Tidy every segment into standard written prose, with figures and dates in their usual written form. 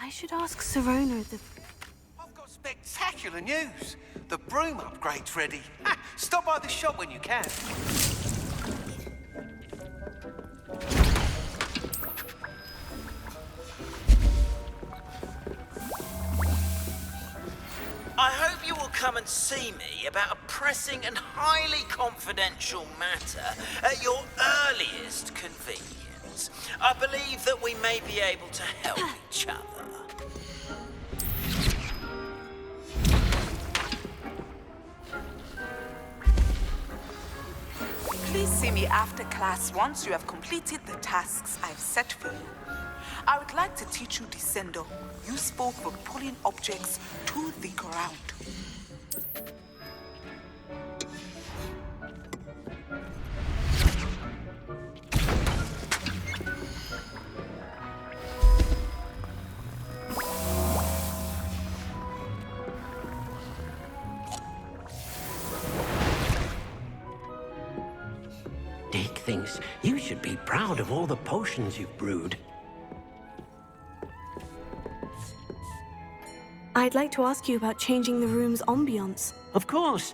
I should ask Serona the... I've got spectacular news. The broom upgrade's ready. Ha, stop by the shop when you can. I hope you will come and see me about a pressing and highly confidential matter at your earliest convenience. I believe that we may be able to help each other. Please see me after class once you have completed the tasks I've set for you. I would like to teach you Descendo, useful for pulling objects to the ground. Dick thinks you should be proud of all the potions you've brewed. I'd like to ask you about changing the room's ambiance. Of course.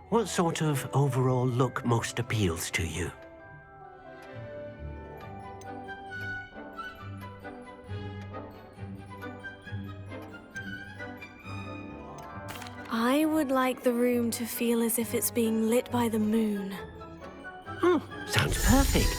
What sort of overall look most appeals to you? I would like the room to feel as if it's being lit by the moon. Oh, sounds perfect.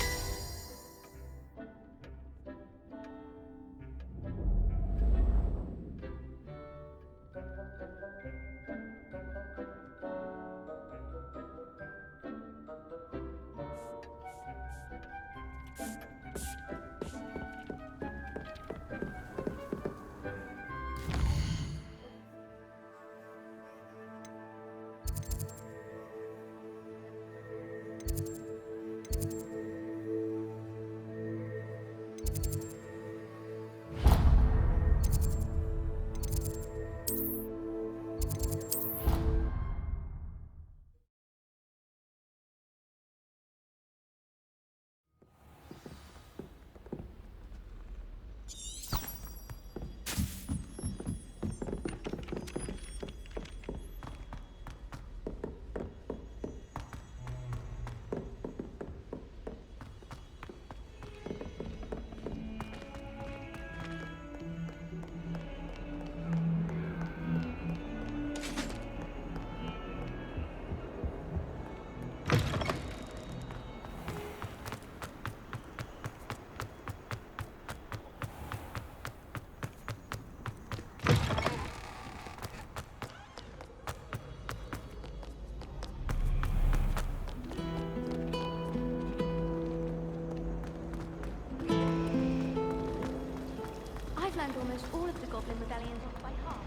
I've learned almost all of the Goblin Rebellions off by heart.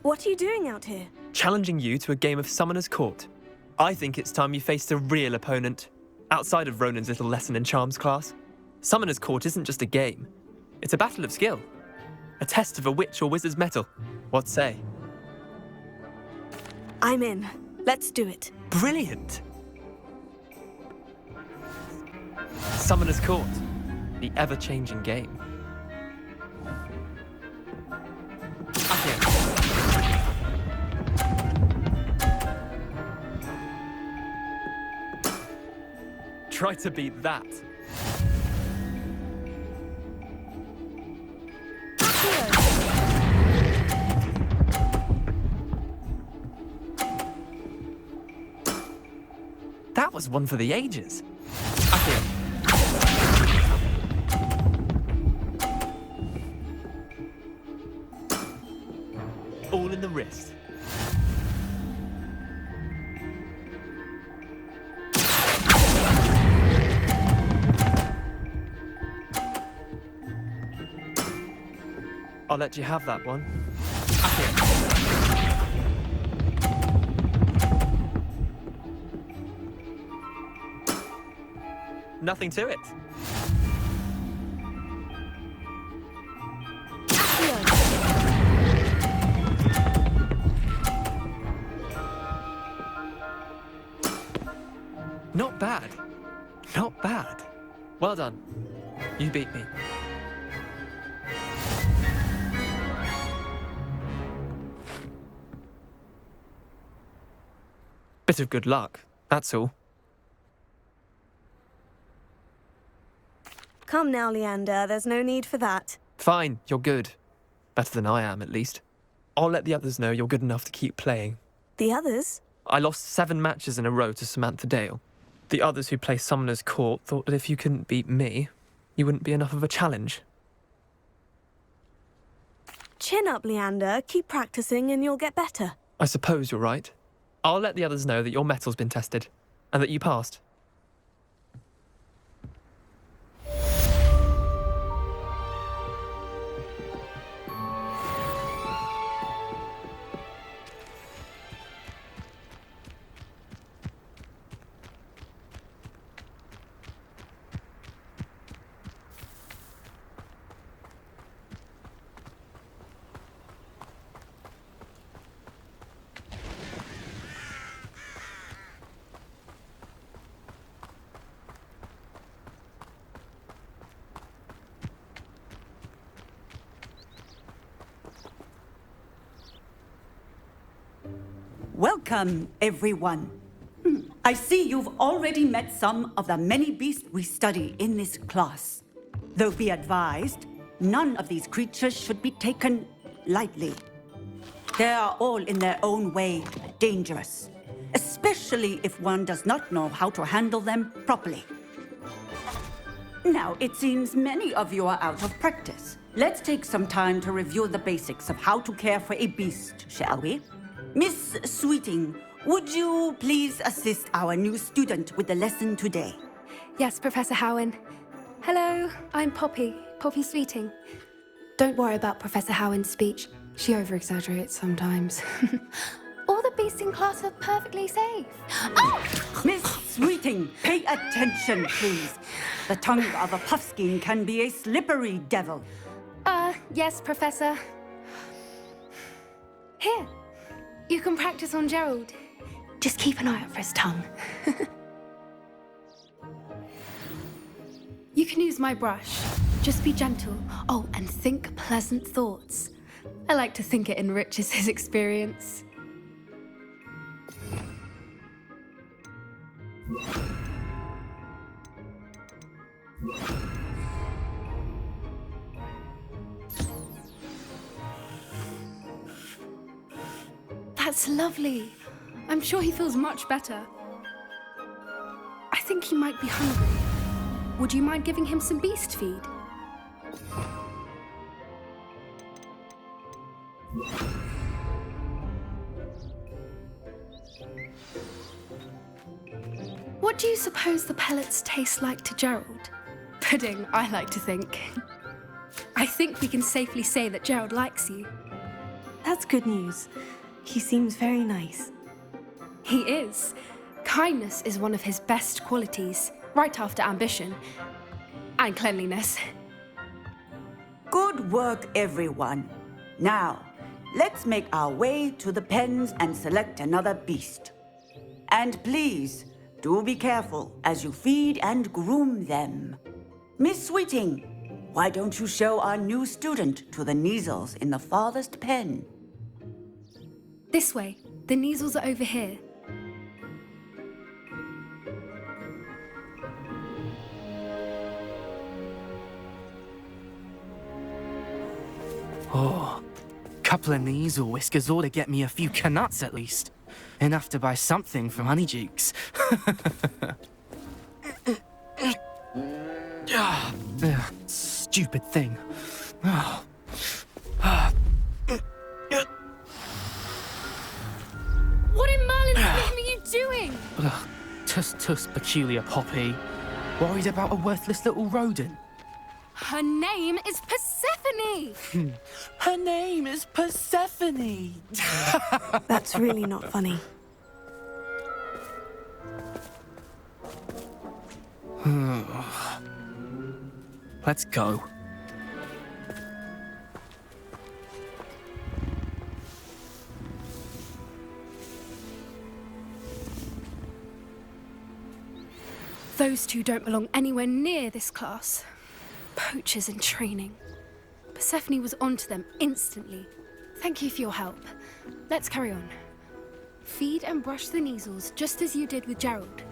What are you doing out here? Challenging you to a game of Summoner's Court. I think it's time you faced a real opponent, outside of Ronan's little lesson in charms class. Summoner's Court isn't just a game. It's a battle of skill. A test of a witch or wizard's mettle. What say? I'm in. Let's do it. Brilliant! Summoner's Court. The ever-changing game. Okay. Try to beat that. That was one for the ages. Akio. All in the wrist. I'll let you have that one. Nothing to it. Not bad. Not bad. Well done. You beat me. Bit of good luck, that's all. Come now, Leander, there's no need for that. Fine, you're good. Better than I am, at least. I'll let the others know you're good enough to keep playing. The others? I lost 7 matches in a row to Samantha Dale. The others who play Summoner's Court thought that if you couldn't beat me, you wouldn't be enough of a challenge. Chin up, Leander. Keep practicing and you'll get better. I suppose you're right. I'll let the others know that your metal's been tested, and that you passed. Welcome, everyone. I see you've already met some of the many beasts we study in this class. Though be advised, none of these creatures should be taken lightly. They are all in their own way dangerous, especially if one does not know how to handle them properly. Now, it seems many of you are out of practice. Let's take some time to review the basics of how to care for a beast, shall we? Miss Sweeting, would you please assist our new student with the lesson today? Yes, Professor Howen. Hello, I'm Poppy Sweeting. Don't worry about Professor Howen's speech. She over-exaggerates sometimes. All the beasts in class are perfectly safe. Oh! Miss Sweeting, pay attention, please. The tongue of a puffskein can be a slippery devil. Yes, Professor. Here, you can practice on Gerald. Just keep an eye out for his tongue. You can use my brush. Just be gentle. Oh, and think pleasant thoughts. I like to think it enriches his experience. That's lovely. I'm sure he feels much better. I think he might be hungry. Would you mind giving him some beast feed? What do you suppose the pellets taste like to Gerald? Pudding, I like to think. I think we can safely say that Gerald likes you. That's good news. He seems very nice. He is. Kindness is one of his best qualities, right after ambition. And cleanliness. Good work, everyone. Now, let's make our way to the pens and select another beast. And please, do be careful as you feed and groom them. Miss Sweeting, why don't you show our new student to the Kneazles in the farthest pen? This way. The Kneazles are over here. Oh, couple of Kneazle whiskers ought to get me a few canuts at least. Enough to buy something from Honeydukes. Stupid thing. What in Merlin's name are you doing? Tuss, peculiar Poppy. Worried about a worthless little rodent. Her name is Persephone! Her name is Persephone! That's really not funny. Let's go. Those two don't belong anywhere near this class. Poachers in training. Persephone was onto them instantly. Thank you for your help. Let's carry on. Feed and brush the Neasels just as you did with Gerald.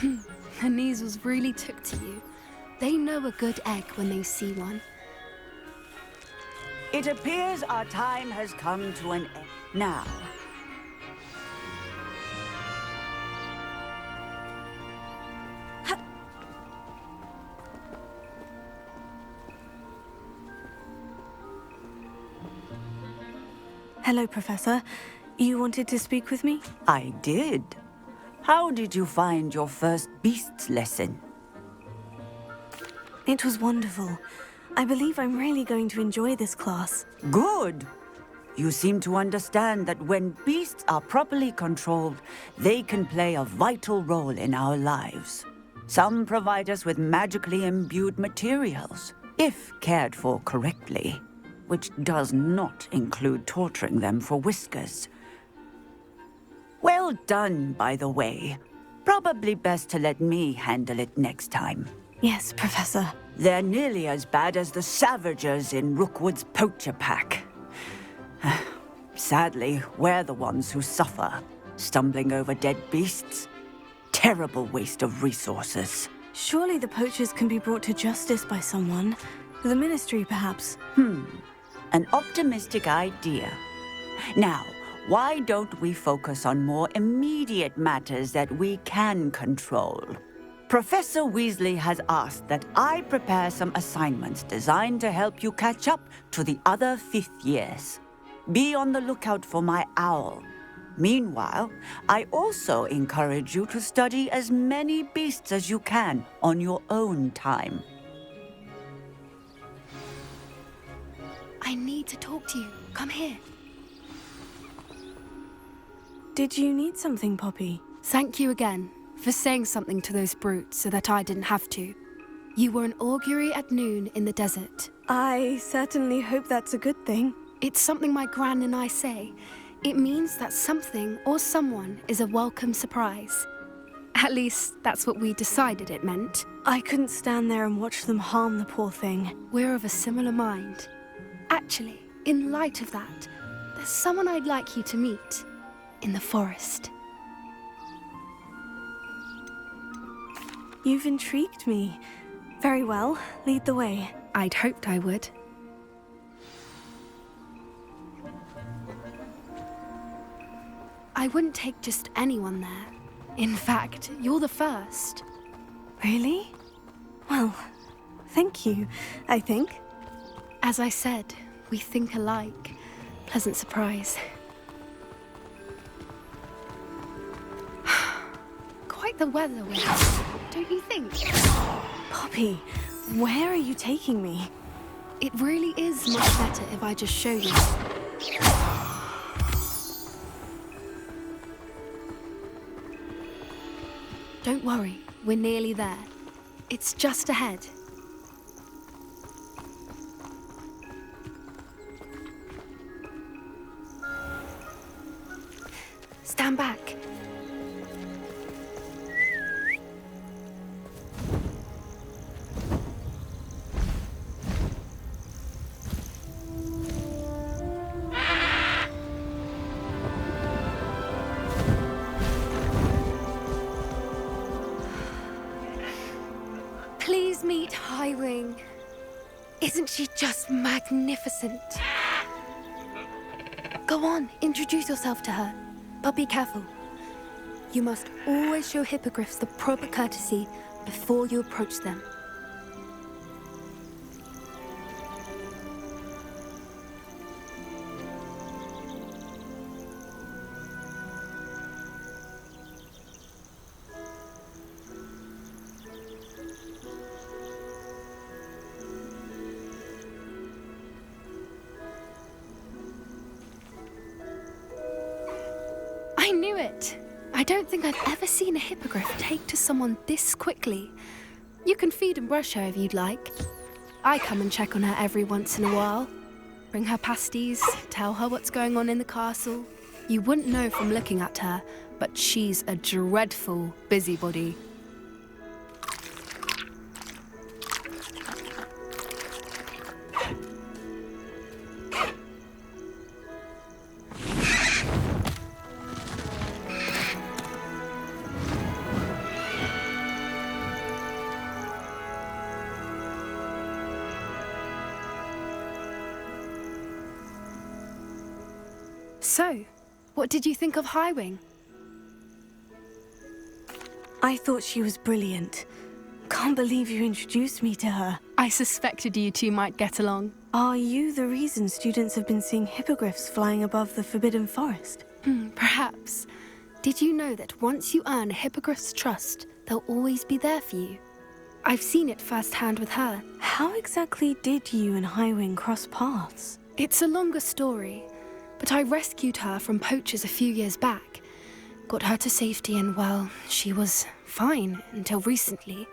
The Neasels really took to you. They know a good egg when they see one. It appears our time has come to an end. Now, Hello, Professor. You wanted to speak with me? I did. How did you find your first beasts lesson? It was wonderful. I believe I'm really going to enjoy this class. Good. You seem to understand that when beasts are properly controlled, they can play a vital role in our lives. Some provide us with magically imbued materials, if cared for correctly, which does not include torturing them for whiskers. Well done, by the way. Probably best to let me handle it next time. Yes, Professor. They're nearly as bad as the Savagers in Rookwood's poacher pack. Sadly, we're the ones who suffer, stumbling over dead beasts. Terrible waste of resources. Surely the poachers can be brought to justice by someone. The Ministry, perhaps. An optimistic idea. Now, why don't we focus on more immediate matters that we can control? Professor Weasley has asked that I prepare some assignments designed to help you catch up to the other 5th years. Be on the lookout for my owl. Meanwhile, I also encourage you to study as many beasts as you can on your own time. I need to talk to you. Come here. Did you need something, Poppy? Thank you again for saying something to those brutes so that I didn't have to. You were an augury at noon in the desert. I certainly hope that's a good thing. It's something my gran and I say. It means that something or someone is a welcome surprise. At least, that's what we decided it meant. I couldn't stand there and watch them harm the poor thing. We're of a similar mind. Actually, in light of that, there's someone I'd like you to meet in the forest. You've intrigued me. Very well, lead the way. I'd hoped I would. I wouldn't take just anyone there. In fact, you're the first. Really? Well, thank you, I think. As I said, we think alike. Pleasant surprise. Quite the weather we're having, don't you think? Poppy, where are you taking me? It really is much better if I just show you. Don't worry, we're nearly there. It's just ahead. Stand back. Please meet Highwing. Isn't she just magnificent? Go on, introduce yourself to her. But be careful. You must always show hippogriffs the proper courtesy before you approach them. I don't think I've ever seen a hippogriff take to someone this quickly. You can feed and brush her if you'd like. I come and check on her every once in a while. Bring her pasties, tell her what's going on in the castle. You wouldn't know from looking at her, but she's a dreadful busybody. So, what did you think of Highwing? I thought she was brilliant. Can't believe you introduced me to her. I suspected you two might get along. Are you the reason students have been seeing hippogriffs flying above the Forbidden Forest? Perhaps. Did you know that once you earn a hippogriff's trust, they'll always be there for you? I've seen it firsthand with her. How exactly did you and Highwing cross paths? It's a longer story, but I rescued her from poachers a few years back. Got her to safety and, well, she was fine until recently.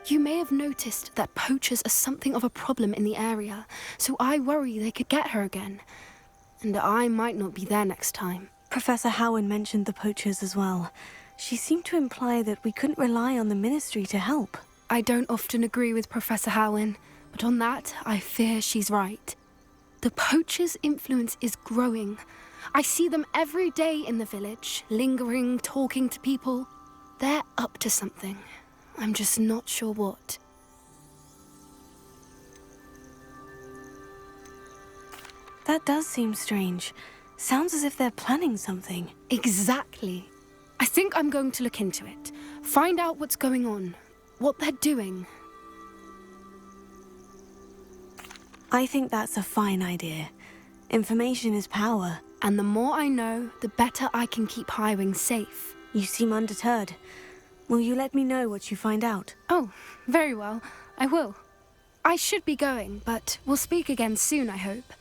You may have noticed that poachers are something of a problem in the area, so I worry they could get her again. And I might not be there next time. Professor Howen mentioned the poachers as well. She seemed to imply that we couldn't rely on the Ministry to help. I don't often agree with Professor Howen, but on that, I fear she's right. The poachers' influence is growing. I see them every day in the village, lingering, talking to people. They're up to something. I'm just not sure what. That does seem strange. Sounds as if they're planning something. Exactly. I think I'm going to look into it. Find out what's going on. What they're doing. I think that's a fine idea. Information is power. And the more I know, the better I can keep Highwing safe. You seem undeterred. Will you let me know what you find out? Oh, very well. I will. I should be going, but we'll speak again soon, I hope.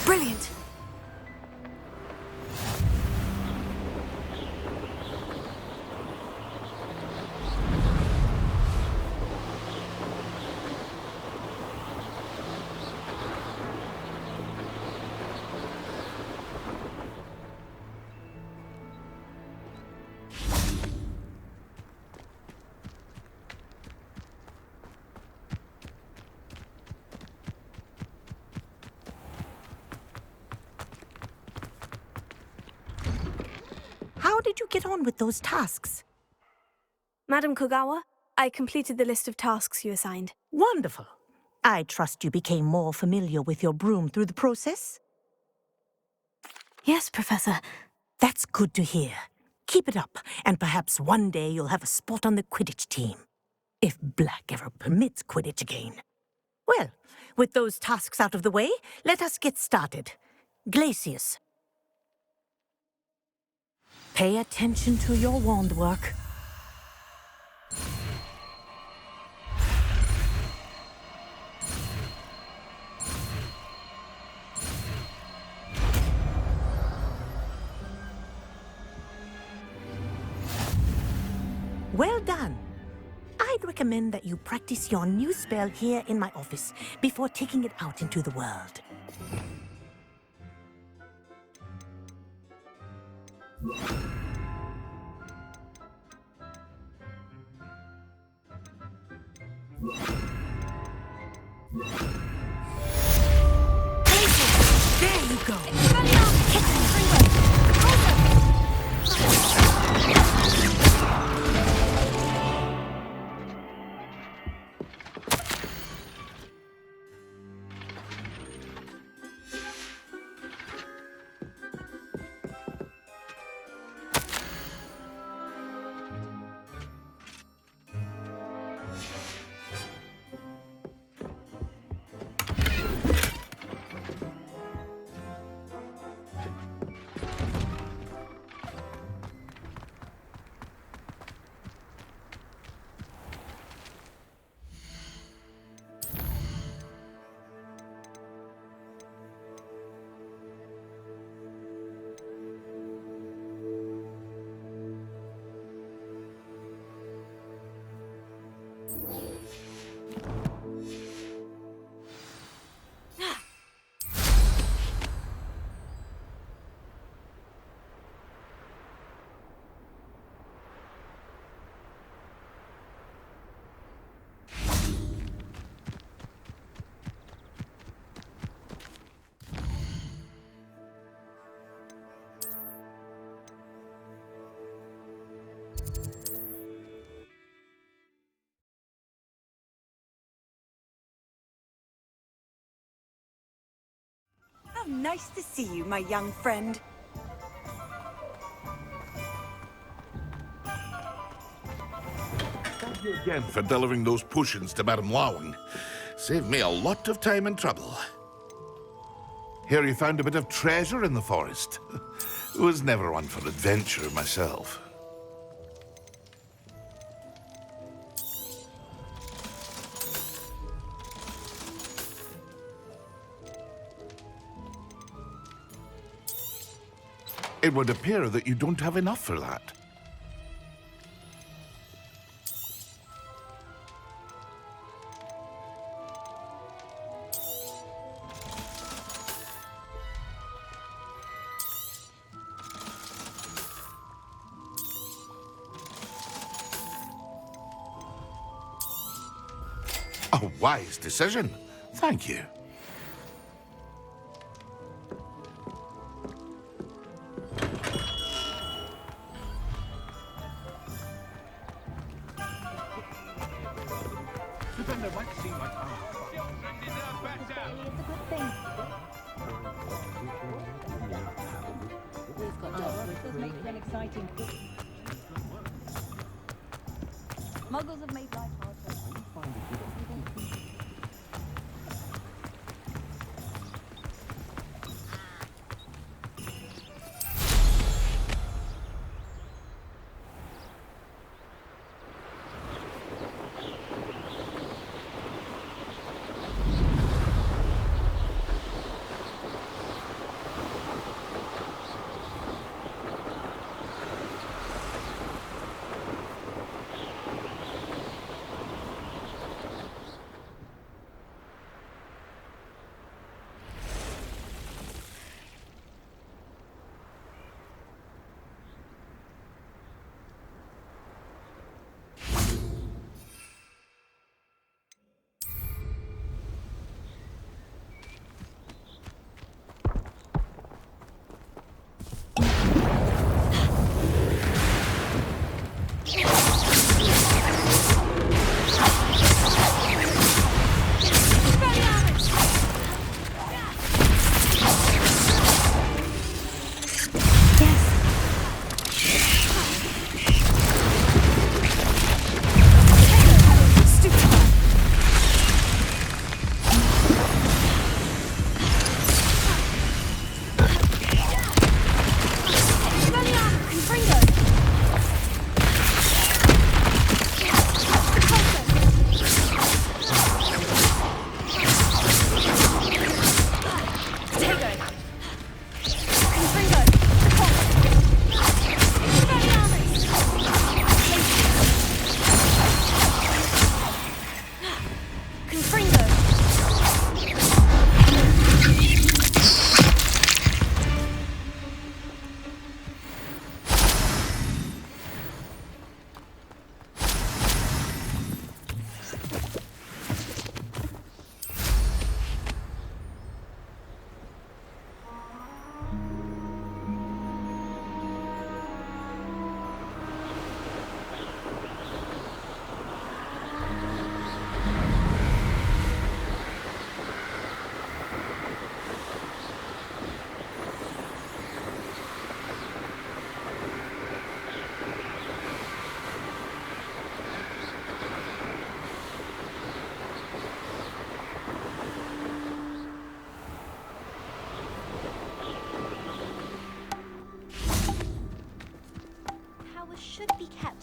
Brilliant. How did you get on with those tasks? Madam Kogawa, I completed the list of tasks you assigned. Wonderful. I trust you became more familiar with your broom through the process? Yes, Professor. That's good to hear. Keep it up, and perhaps one day you'll have a spot on the Quidditch team. If Black ever permits Quidditch again. Well, with those tasks out of the way, let us get started. Glacius. Pay attention to your wand work. Well done. I'd recommend that you practice your new spell here in my office before taking it out into the world. There you go. Hit them How nice to see you, my young friend. Thank you again for delivering those potions to Madame Lawing. Saved me a lot of time and trouble. Here you found a bit of treasure in the forest. Was never one for adventure myself. It would appear that you don't have enough for that. A wise decision. Thank you. Muggles have made life hard for us.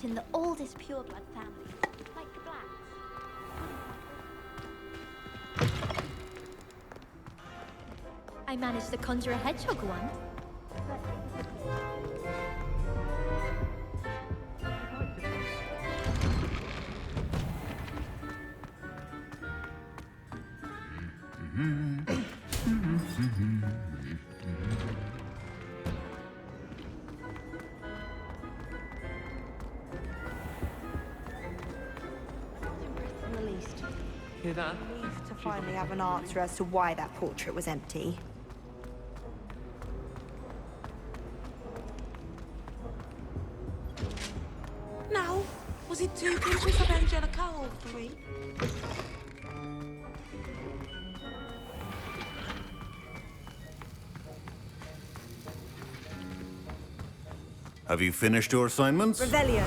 in the oldest pureblood family, like the Blacks. I managed to conjure a hedgehog once. Hear that? Relieved to finally have an answer as to why that portrait was empty. Now, was it 2 pinches of Angelica or 3? Have you finished your assignments? Revelio.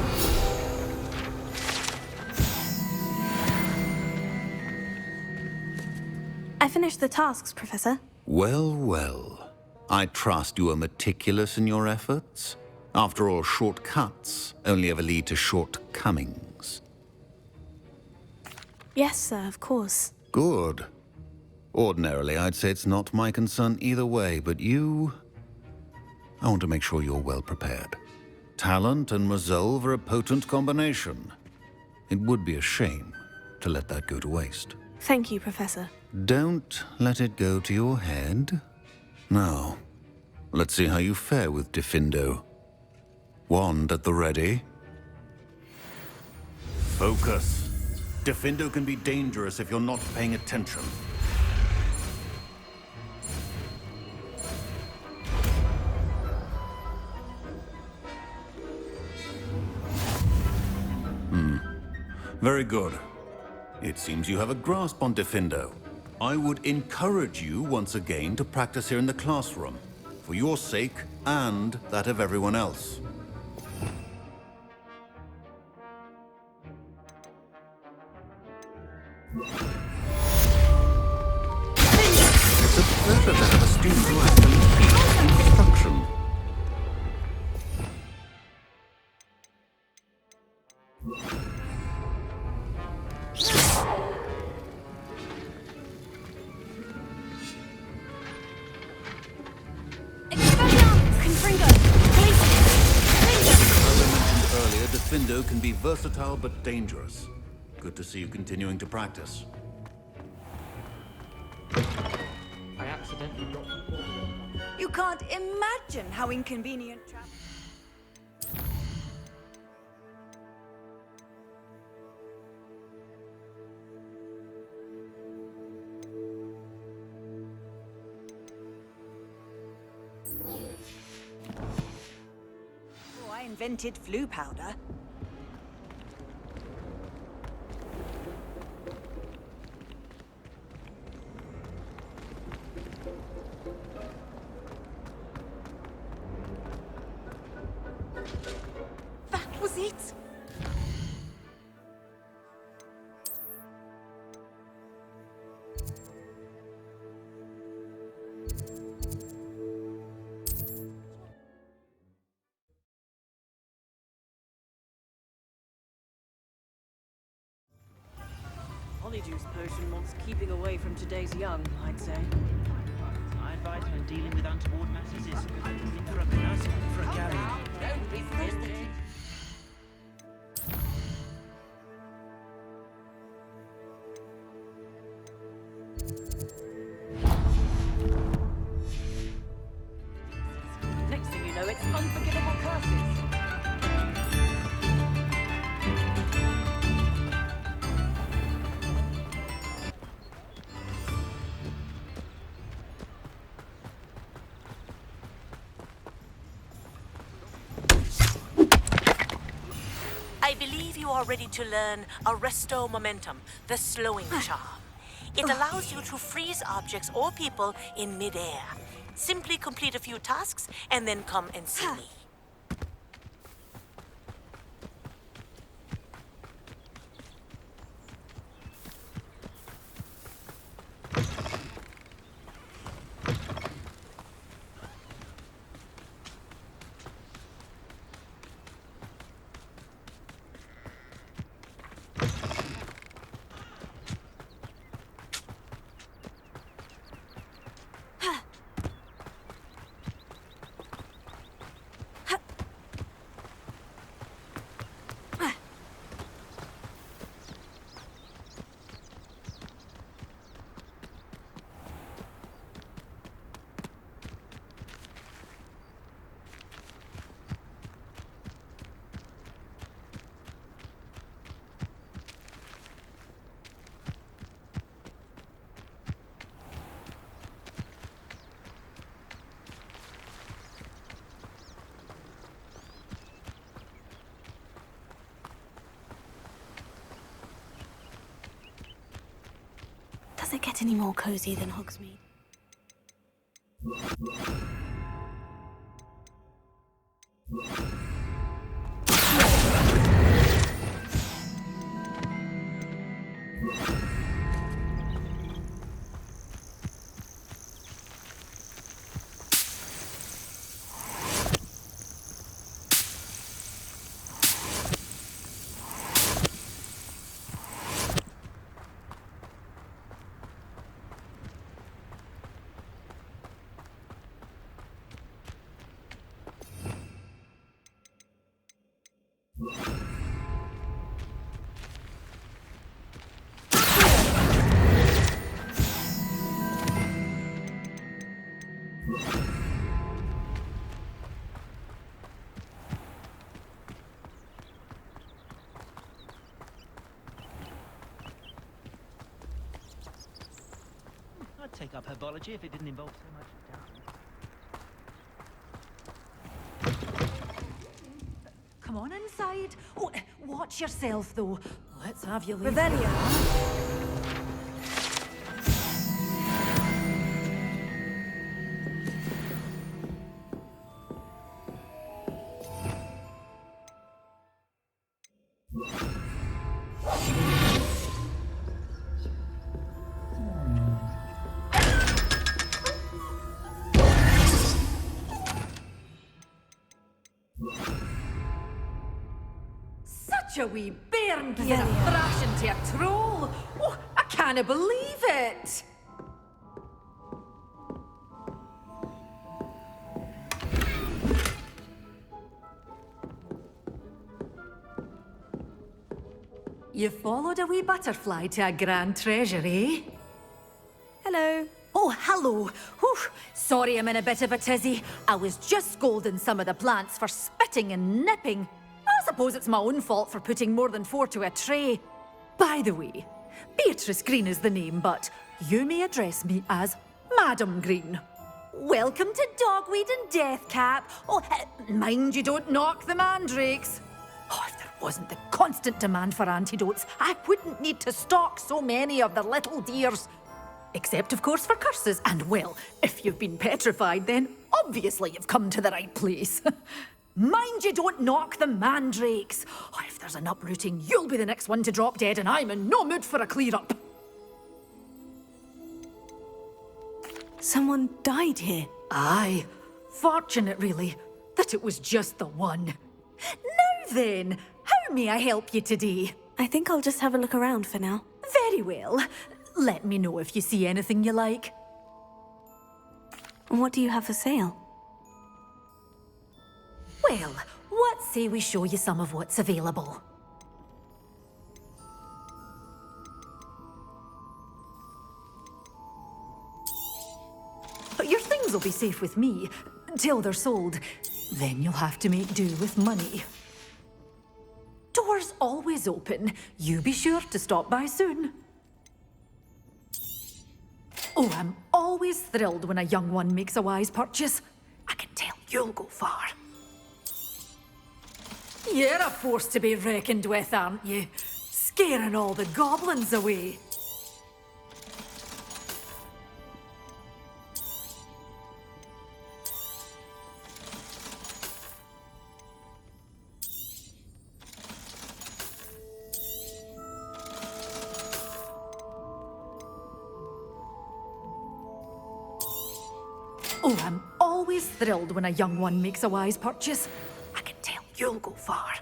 I finished the tasks, Professor. Well, well. I trust you are meticulous in your efforts. After all, shortcuts only ever lead to shortcomings. Yes, sir, of course. Good. Ordinarily, I'd say it's not my concern either way, but you... I want to make sure you're well prepared. Talent and resolve are a potent combination. It would be a shame to let that go to waste. Thank you, Professor. Don't let it go to your head. Now, let's see how you fare with Diffindo. Wand at the ready. Focus. Diffindo can be dangerous if you're not paying attention. Very good. It seems you have a grasp on Diffindo. I would encourage you once again to practice here in the classroom, for your sake and that of everyone else. It's a pleasure to have a student who actually keeps instruction. Diffindo can be versatile but dangerous. Good to see you continuing to practice. I accidentally dropped the ball. You can't imagine how inconvenient travel. I invented flu powder. That was it? Juice potion wants keeping away from today's young, I'd say. I advise when dealing with untoward matters is in for a nurse for a Gary. Don't be thirsty. Next thing you know, it's unforgivable curses. I believe you are ready to learn Arresto Momentum, the slowing charm. It allows you to freeze objects or people in midair. Simply complete a few tasks and then come and see me. Does it get any more cozy than Hogsmeade? I'd take up herbology if it didn't involve so much down. Come on inside. Oh, watch yourself, though. Let's have you leave. Revelio. Such a wee bairn giving a thrash into a troll. Oh, I can't believe it. You followed a wee butterfly to a grand treasure, eh? Hello. Oh, hello. Whew. Sorry I'm in a bit of a tizzy. I was just scolding some of the plants for spitting and nipping. I suppose it's my own fault for putting more than 4 to a tray. By the way, Beatrice Green is the name, but you may address me as Madam Green. Welcome to Dogweed and Deathcap. Oh, mind you don't knock the mandrakes. Oh, if there wasn't the constant demand for antidotes, I wouldn't need to stock so many of the little dears. Except, of course, for curses. And, well, if you've been petrified, then obviously you've come to the right place. Mind you don't knock the mandrakes. Oh, if there's an uprooting, you'll be the next one to drop dead, and I'm in no mood for a clear-up. Someone died here. Aye. Fortunate, really, that it was just the one. Now then, how may I help you today? I think I'll just have a look around for now. Very well. Let me know if you see anything you like. What do you have for sale? Well, what say we show you some of what's available? Your things will be safe with me, till they're sold. Then you'll have to make do with money. Doors always open. You be sure to stop by soon. Oh, I'm always thrilled when a young one makes a wise purchase. I can tell you'll go far. You're a force to be reckoned with, aren't you? Scaring all the goblins away. Oh, I'm always thrilled when a young one makes a wise purchase. I can tell you'll go far.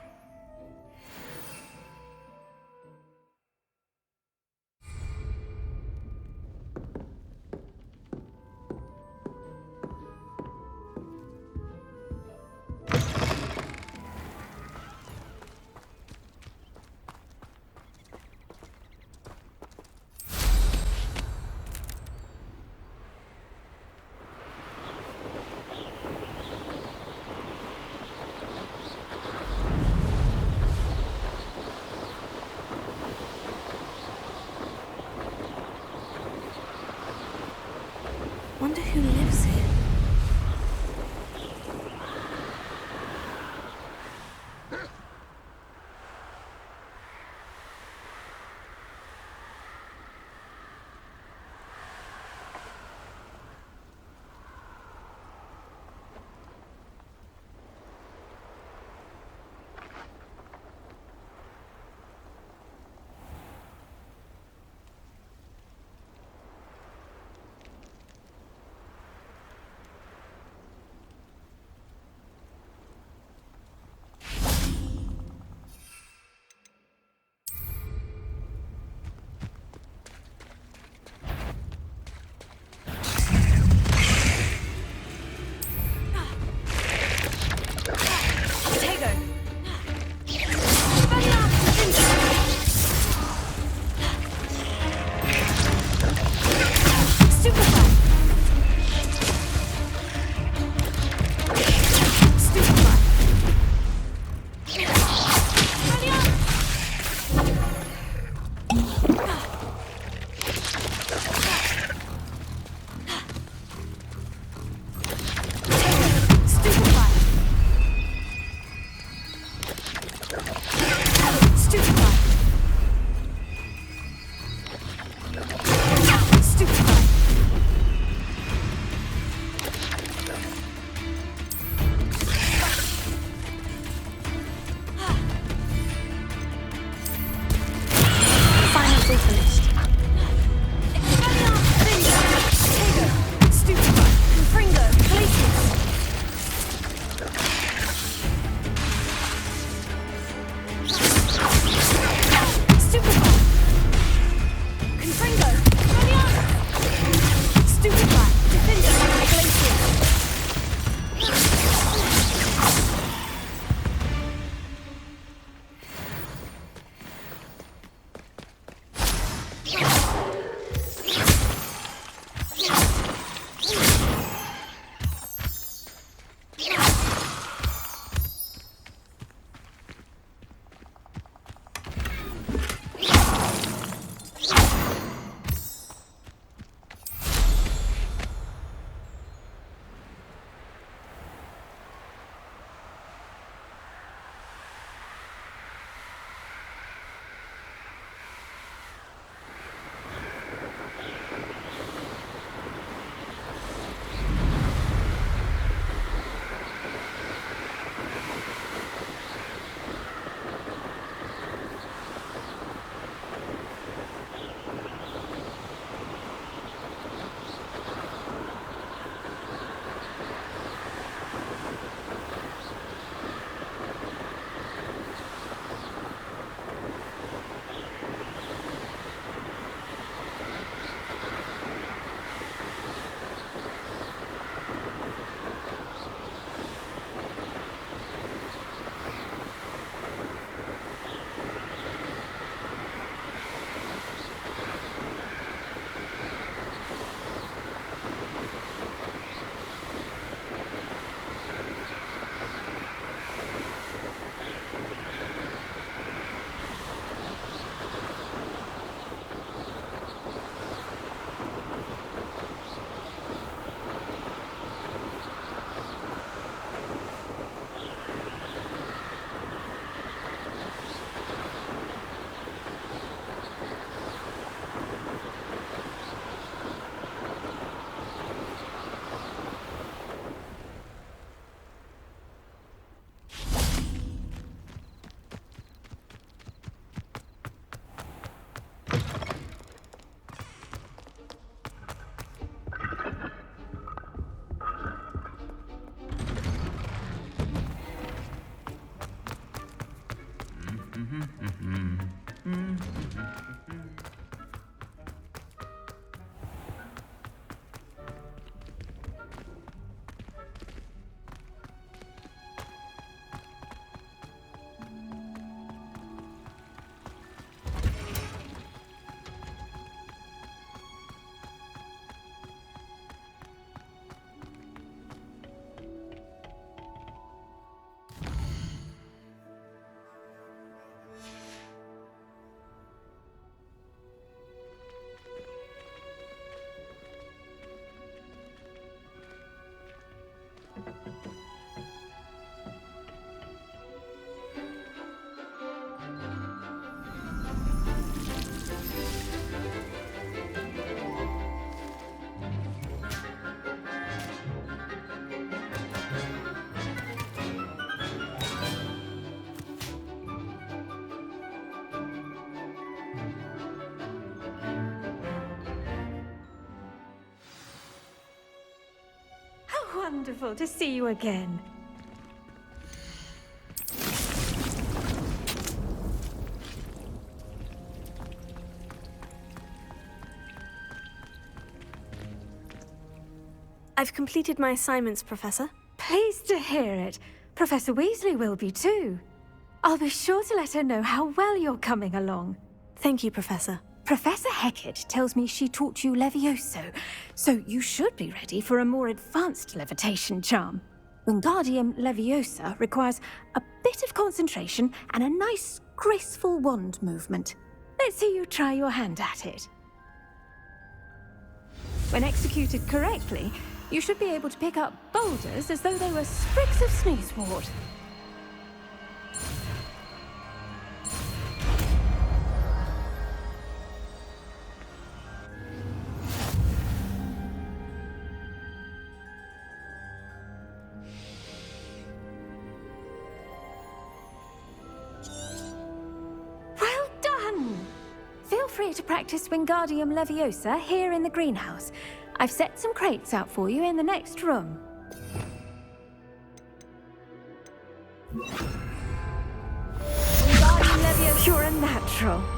Wonder who lives here. Wonderful to see you again. I've completed my assignments, Professor. Pleased to hear it. Professor Weasley will be too. I'll be sure to let her know how well you're coming along. Thank you, Professor. Professor Hecat tells me she taught you Levioso, so you should be ready for a more advanced levitation charm. Wingardium Leviosa requires a bit of concentration and a nice, graceful wand movement. Let's see you try your hand at it. When executed correctly, you should be able to pick up boulders as though they were sprigs of sneezewort. Feel free to practice Wingardium Leviosa here in the greenhouse. I've set some crates out for you in the next room. Wingardium Leviosa, you're a natural.